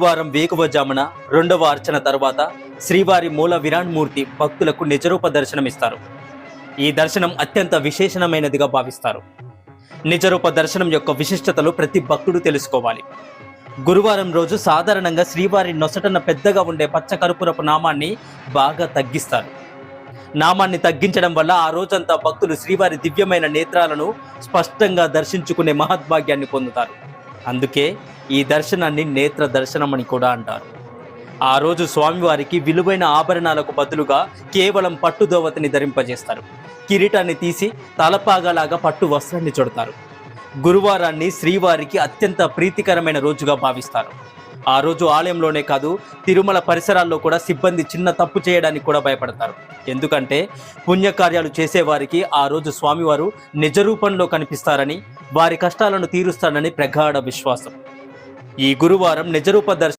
వారం వేకువజామున రెండవ అర్చన తర్వాత శ్రీవారి మూల విరాణ్మూర్తి భక్తులకు నిజరూప దర్శనమిస్తారు. ఈ దర్శనం అత్యంత విశేషణమైనదిగా భావిస్తారు. నిజరూప దర్శనం యొక్క విశిష్టతలు ప్రతి భక్తుడు తెలుసుకోవాలి. గురువారం రోజు సాధారణంగా శ్రీవారి నొసటన పెద్దగా ఉండే పచ్చ కర్పూరపు నామాన్ని బాగా తగ్గిస్తారు. నామాన్ని తగ్గించడం వల్ల ఆ రోజంతా భక్తులు శ్రీవారి దివ్యమైన నేత్రాలను స్పష్టంగా దర్శించుకునే మహద్భాగ్యాన్ని పొందుతారు. అందుకే ఈ దర్శనాన్ని నేత్ర దర్శనం అని కూడా అంటారు. ఆ రోజు స్వామివారికి విలువైన ఆభరణాలకు బదులుగా కేవలం పట్టు దోవతిని ధరింపజేస్తారు. కిరీటాన్ని తీసి తలపాగలాగా పట్టు వస్త్రాన్ని చుడతారు. గురువారాన్ని శ్రీవారికి అత్యంత ప్రీతికరమైన రోజుగా భావిస్తారు. ఆ రోజు ఆలయంలోనే కాదు, తిరుమల పరిసరాల్లో కూడా సిబ్బంది చిన్న తప్పు చేయడానికి కూడా భయపడతారు. ఎందుకంటే పుణ్యకార్యాలు చేసేవారికి ఆ రోజు స్వామివారు నిజ రూపంలో కనిపిస్తారని, వారి కష్టాలను తీరుస్తారని ప్రగాఢ విశ్వాసం. ఈ గురువారం నిజరూప దర్శనం